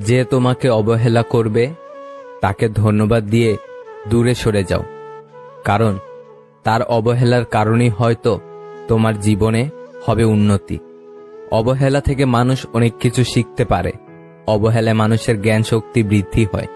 যে তোমাকে অবহেলা করবে তাকে ধন্যবাদ দিয়ে দূরে সরে যাও, কারণ তার অবহেলার কারণেই হয়তো তোমার জীবনে হবে উন্নতি। অবহেলা থেকে মানুষ অনেক কিছু শিখতে পারে। অবহেলায় মানুষের জ্ঞান শক্তি বৃদ্ধি হয়।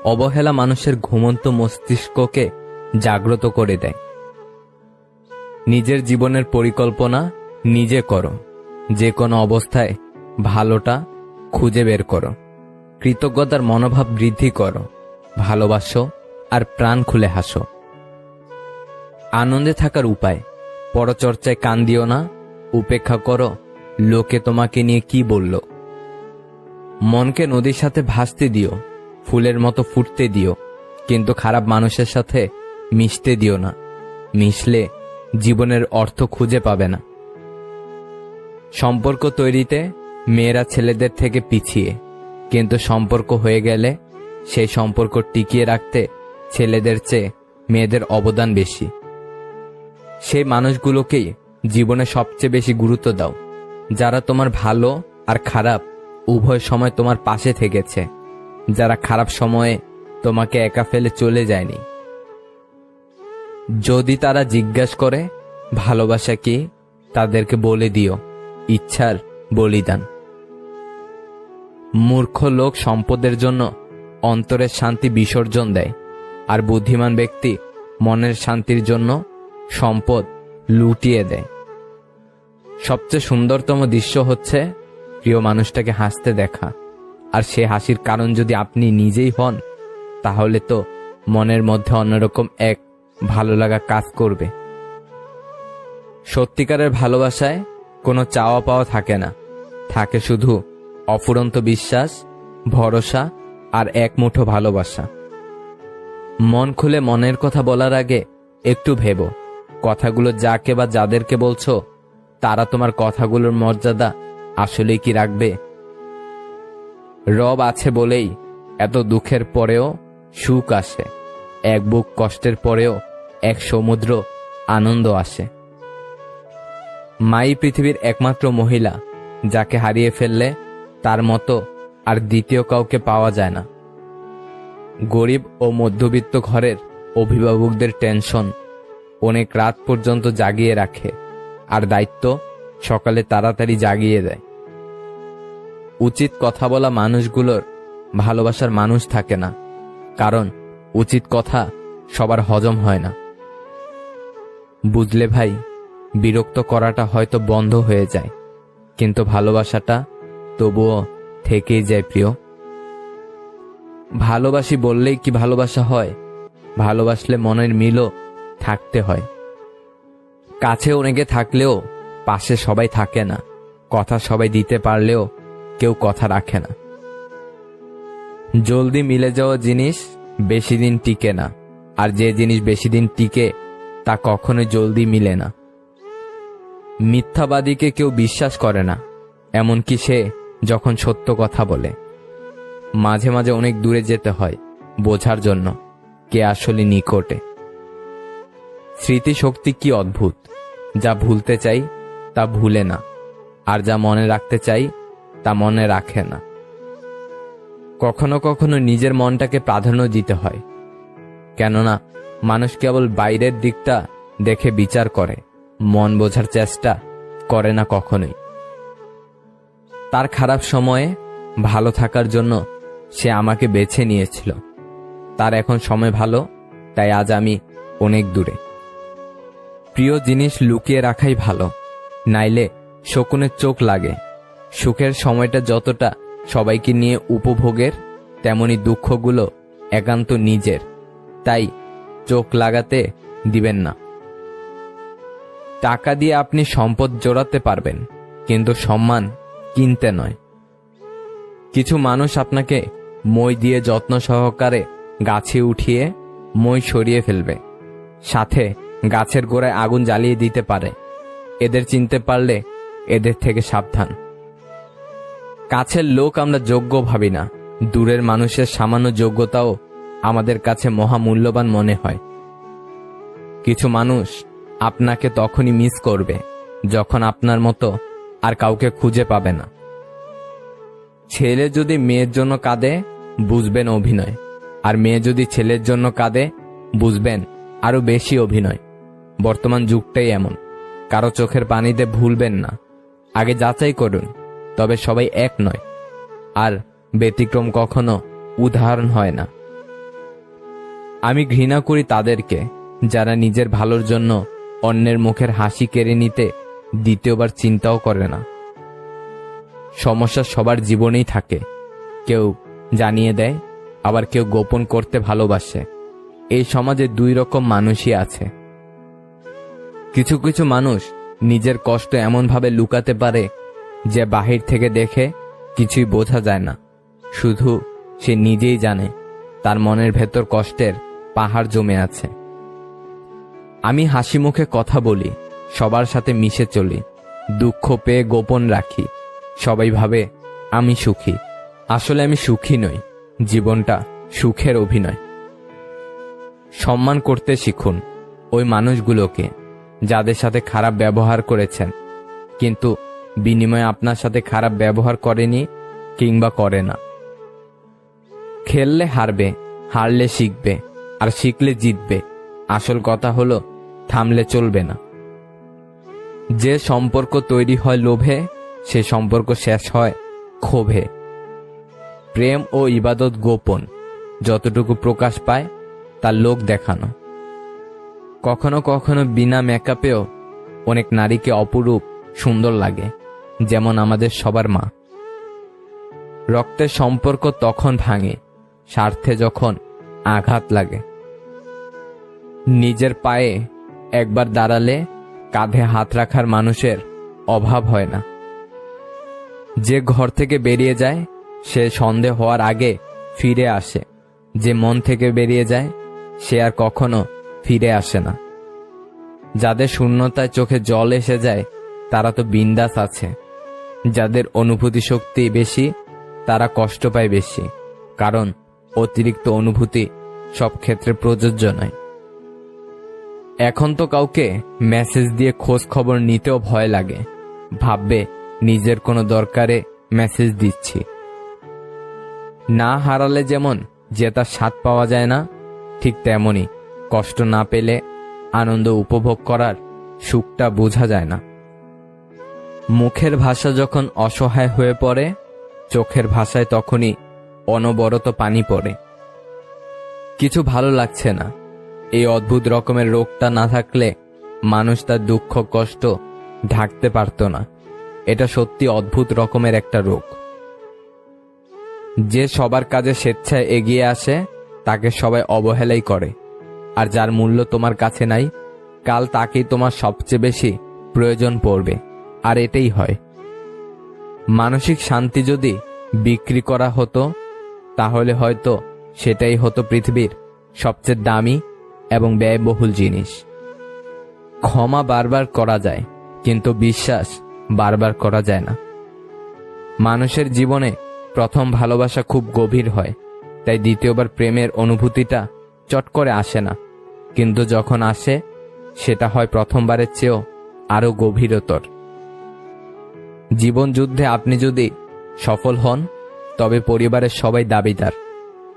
অবহেলা মানুষের ঘুমন্ত মস্তিষ্ককে জাগ্রত করে দেয়। নিজের জীবনের পরিকল্পনা নিজে করো। যে কোনো অবস্থায় ভালোটা খুঁজে বের করো। কৃতজ্ঞতার মনোভাব বৃদ্ধি করো। ভালোবাসো আর প্রাণ খুলে হাসো। আনন্দে থাকার উপায়: পরচর্চায় কান দিও না। উপেক্ষা করো লোকে তোমাকে নিয়ে কি বলল। মনকে নদীর সাথে ভাসতে দিও, ফুলের মতো ফুটতে দিও, কিন্তু খারাপ মানুষের সাথে মিশতে দিও না। মিশলে জীবনের অর্থ খুঁজে পাবে না। সম্পর্ক তৈরিতে মেয়েরা ছেলেদের থেকে পিছিয়ে, কিন্তু সম্পর্ক হয়ে গেলে সেই সম্পর্ক টিকিয়ে রাখতে ছেলেদের চেয়ে মেয়েদের অবদান বেশি। সেই মানুষগুলোকেই জীবনে সবচেয়ে বেশি গুরুত্ব দাও, যারা তোমার ভালো আর খারাপ উভয় সময় তোমার পাশে থেকেছে, যারা খারাপ সময়ে তোমাকে একা ফেলে চলে যায়নি। যদি তারা জিজ্ঞাসা করে ভালোবাসা কি, তাদেরকে বলে দিও ইচ্ছার বলিদান। মূর্খ লোক সম্পদের জন্য অন্তরের শান্তি বিসর্জন দেয়, আর বুদ্ধিমান ব্যক্তি মনের শান্তির জন্য সম্পদ লুটিয়ে দেয়। সবচেয়ে সুন্দরতম দৃশ্য হচ্ছে প্রিয় মানুষটাকে হাসতে দেখা, আর সে হাসির কারণ যদি আপনি নিজেই হন, তাহলে তো মনের মধ্যে অন্যরকম এক ভালো লাগা কাজ করবে। সত্যিকারের ভালোবাসায় কোনো চাওয়া পাওয়া থাকে না, থাকে শুধু অফুরন্ত বিশ্বাস, ভরসা আর এক মুঠো ভালোবাসা। মন খুলে মনের কথা বলার আগে একটু ভেবো, কথাগুলো যাকে বা যাদেরকে বলছো তারা তোমার কথাগুলোর মর্যাদা আসলেই কি রাখবে। রব আছে বলেই এত দুঃখের পরেও সুখ আসে, এক বুক কষ্টের পরেও এক সমুদ্র আনন্দ আসে। মাই পৃথিবীর একমাত্র মহিলা, যাকে হারিয়ে ফেললে তার মতো আর দ্বিতীয় কাউকে পাওয়া যায় না। গরিব ও মধ্যবিত্ত ঘরের অভিভাবকদের টেনশন অনেক রাত পর্যন্ত জাগিয়ে রাখে, আর দায়িত্ব সকালে তাড়াতাড়ি জাগিয়ে দেয়। উচিত কথা বলা মানুষগুলোর ভালোবাসার মানুষ থাকে না, কারণ উচিত কথা সবার হজম হয় না। বুঝলে ভাই, বিরক্ত করাটা হয়তো বন্ধ হয়ে যায়, কিন্তু ভালোবাসাটা তবুও থেকেই যায় প্রিয়। ভালোবাসি বললেই কি ভালোবাসা হয়? ভালোবাসলে মনের মিলও থাকতে হয়। কাছে অনেকে থাকলেও পাশে সবাই থাকে না। কথা সবাই দিতে পারলেও কেউ কথা রাখে না। জলদি মিলে যাওয়া জিনিস বেশি দিন টিকে না, আর যে জিনিস বেশি দিন টিকে তা কখনোই জলদি মিলে না। মিথ্যাবাদীকে কেউ বিশ্বাস করে না, এমনকি সে যখন সত্য কথা বলে। মাঝে মাঝে অনেক দূরে যেতে হয় বোঝার জন্য কে আসলে নিকটে। স্মৃতিশক্তি কি অদ্ভুত! যা ভুলতে চাই তা ভুলে না, আর যা মনে রাখতে চাই তা মনে রাখে না। কখনো কখনো নিজের মনটাকে প্রাধান্য দিতে হয়, কেননা মানুষ কেবল বাইরের দিকটা দেখে বিচার করে, মন বোঝার চেষ্টা করে না কখনোই। তার খারাপ সময়ে ভালো থাকার জন্য সে আমাকে বেছে নিয়েছিল। তার এখন সময় ভালো, তাই আজ আমি অনেক দূরে। প্রিয় জিনিস লুকিয়ে রাখাই ভালো, নাইলে শকুনের চোখ লাগে। সুখের সময়টা যতটা সবাইকে নিয়ে উপভোগের, তেমনি দুঃখগুলো একান্ত নিজের, তাই চোখ লাগাতে দিবেন না। টাকা দিয়ে আপনি সম্পদ জোড়াতে পারবেন, কিন্তু সম্মান কিনতে নয়। কিছু মানুষ আপনাকে মই দিয়ে যত্ন সহকারে গাছে উঠিয়ে মই সরিয়ে ফেলবে, সাথে গাছের গোড়ায় আগুন জ্বালিয়ে দিতে পারে। এদের চিনতে পারলে এদের থেকে সাবধান। কাছের লোক আমরা যোগ্য ভাবি না, দূরের মানুষের সামান্য যোগ্যতাও আমাদের কাছে মহামূল্যবান মনে হয়। কিছু মানুষ আপনাকে তখনই মিস করবে যখন আপনার মতো আর কাউকে খুঁজে পাবে না। ছেলে যদি মেয়ের জন্য কাঁদে বুঝবেন অভিনয়, আর মেয়ে যদি ছেলের জন্য কাঁদে বুঝবেন আরো বেশি অভিনয়। বর্তমান যুগটাই এমন। কারো চোখের পানিতে ভুলবেন না, আগে যাচাই করুন, তবে সবাই এক নয়, আর ব্যতিক্রম কখনো উদাহরণ হয় না। আমি ঘৃণা করি তাদেরকে যারা নিজের ভালোর জন্য অন্যের মুখের হাসি কেড়ে নিতে দ্বিতীয়বার চিন্তাও করে না। সমস্যা সবার জীবনেই থাকে, কেউ জানিয়ে দেয়, আবার কেউ গোপন করতে ভালোবাসে। এই সমাজে দুই রকম মানুষই আছে। কিছু কিছু মানুষ নিজের কষ্ট এমনভাবে লুকাতে পারে যে বাহির থেকে দেখে কিছুই বোঝা যায় না, শুধু সে নিজেই জানে তার মনের ভেতর কষ্টের পাহাড় জমে আছে। আমি হাসি মুখে কথা বলি, সবার সাথে মিশে চলি, দুঃখ পেয়ে গোপন রাখি, সবাই ভাবে আমি সুখী। আসলে আমি সুখী নই, জীবনটা সুখের অভিনয়। সম্মান করতে শিখুন ওই মানুষগুলোকে যাদের সাথে খারাপ ব্যবহার করেছেন, কিন্তু বিনিময়ে আপনার সাথে খারাপ ব্যবহার করেনি কিংবা করে না। খেললে হারবে, হারলে শিখবে, আর শিখলে জিতবে। আসল কথা হলো থামলে চলবে না। যে সম্পর্ক তৈরি হয় লোভে, সে সম্পর্ক শেষ হয় ক্ষোভে। প্রেম ও ইবাদত গোপন, যতটুকু প্রকাশ পায় তার লোক দেখানো। কখনো কখনো বিনা মেকআপেও অনেক নারীকে অপরূপ সুন্দর লাগে, যেমন আমাদের সবার মা। রক্তের সম্পর্ক তখন ভাঙে স্বার্থে যখন আঘাত লাগে। নিজের পায়ে একবার দাঁড়ালে কাঁধে হাত রাখার মানুষের অভাব হয় না। যে ঘর থেকে বেরিয়ে যায় সে সন্দেহ হওয়ার আগে ফিরে আসে, যে মন থেকে বেরিয়ে যায় সে আর কখনো ফিরে আসে না। যাদের শূন্যতায় চোখে জল এসে যায় তারা তো বিন্দাস আছে। যাদের অনুভূতি শক্তি বেশি তারা কষ্ট পায় বেশি, কারণ অতিরিক্ত অনুভূতি সব ক্ষেত্রে প্রযোজ্য নয়। এখন তো কাউকে মেসেজ দিয়ে খোঁজ খবর নিতেও ভয় লাগে, ভাববে নিজের কোনো দরকারে মেসেজ দিচ্ছি। না হারালে যেমন জেতার স্বাদ পাওয়া যায় না, ঠিক তেমনি কষ্ট না পেলে আনন্দ উপভোগ করার সুখটা বোঝা যায় না। মুখের ভাষা যখন অসহায় হয়ে পড়ে, চোখের ভাষায় তখনই অনবরত পানি পড়ে। কিছু ভালো লাগছে না, এই অদ্ভুত রকমের রোগটা না থাকলে মানুষ তার দুঃখ কষ্ট ঢাকতে পারত না। এটা সত্যি অদ্ভুত রকমের একটা রোগ। যে সবার কাজে স্বেচ্ছায় এগিয়ে আসে তাকে সবাই অবহেলাই করে, আর যার মূল্য তোমার কাছে নাই কাল তাকেই তোমার সবচেয়ে বেশি প্রয়োজন পড়বে। আর এটাই হয়। মানসিক শান্তি যদি বিক্রি করা হতো তাহলে হয়তো সেটাই হতো পৃথিবীর সবচেয়ে দামি এবং ব্যয়বহুল জিনিস। ক্ষমা বারবার করা যায়, কিন্তু বিশ্বাস বারবার করা যায় না। মানুষের জীবনে প্রথম ভালোবাসা খুব গভীর হয়, তাই দ্বিতীয়বার প্রেমের অনুভূতিটা চট করে আসে না, কিন্তু যখন আসে সেটা হয় প্রথমবারের চেয়েও আরো গভীরতর। জীবন যুদ্ধে আপনি যদি সফল হন তবে পরিবারের সবাই দাবিদার,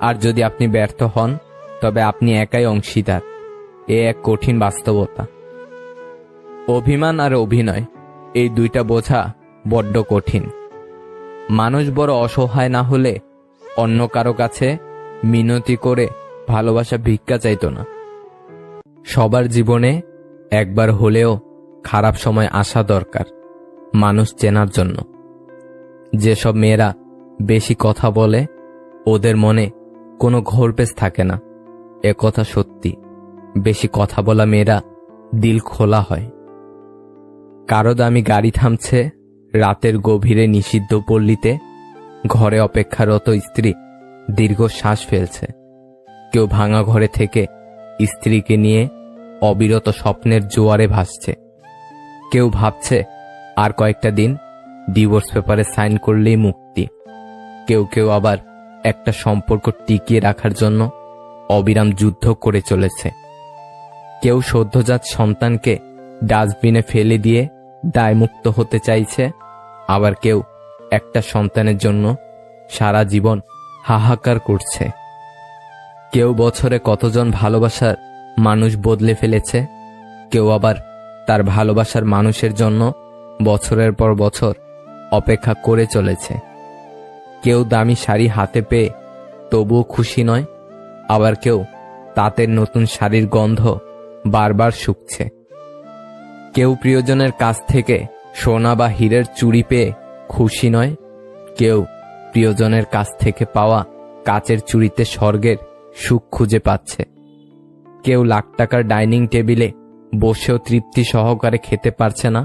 আর যদি আপনি ব্যর্থ হন তবে আপনি একাই অংশীদার। এ এক কঠিন বাস্তবতা। অভিমান আর অভিনয়, এই দুইটা বোঝা বড্ড কঠিন। মানুষ বড় অসহায় না হলে অন্য কারো কাছে মিনতি করে ভালোবাসা ভিক্ষা চাইত না। সবার জীবনে একবার হলেও খারাপ সময় আসা দরকার মানুষ চেনার জন্য। যেসব মেয়েরা বেশি কথা বলে ওদের মনে কোনো ঘোরপেশ থাকে না, এ কথা সত্যি। বেশি কথা বলা মেয়েরা দিল খোলা হয়। কারো দামি গাড়ি থামছে রাতের গভীরে নিষিদ্ধ পল্লীতে, ঘরে অপেক্ষারত স্ত্রী দীর্ঘ শ্বাস ফেলছে। কেউ ভাঙা ঘরে থেকে স্ত্রীকে নিয়ে অবিরত স্বপ্নের জোয়ারে ভাসছে। কেউ ভাবছে আর কয়েকটা দিন ডিভোর্স পেপারে সাইন করলেই মুক্তি। কেউ কেউ আবার একটা সম্পর্ক টিকিয়ে রাখার জন্য অবিরাম যুদ্ধ করে চলেছে। কেউ সদ্যজাত সন্তানকে ডাস্টবিনে ফেলে দিয়ে দায়মুক্ত হতে চাইছে, আবার কেউ একটা সন্তানের জন্য সারা জীবন হাহাকার করছে। কেউ বছরে কতজন ভালোবাসার মানুষ বদলে ফেলেছে, কেউ আবার তার ভালোবাসার মানুষের জন্য বছরের পর বছর অপেক্ষা করে চলেছে। কেউ দামি শাড়ি হাতে পেয়ে তবুও খুশি নয়, আবার কেউ তাঁতের নতুন শাড়ির গন্ধ বারবার শুকছে। কেউ প্রিয়জনের কাছ থেকে সোনা বা হীরের চুড়ি পেয়ে খুশি নয়, কেউ প্রিয়জনের কাছ থেকে পাওয়া কাচের চুড়িতে স্বর্গের সুখ খুঁজে পাচ্ছে। কেউ লাখ টাকার ডাইনিং টেবিলে বসেও তৃপ্তি সহকারে খেতে পারছে না,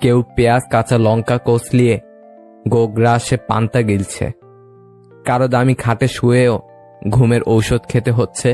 কেউ পেঁয়াজ কাঁচা লঙ্কা কষলিয়ে গোগ্রাসে পান্তা গিলছে। কারো দামি খাটে শুয়েও ঘুমের ঔষধ খেতে হচ্ছে,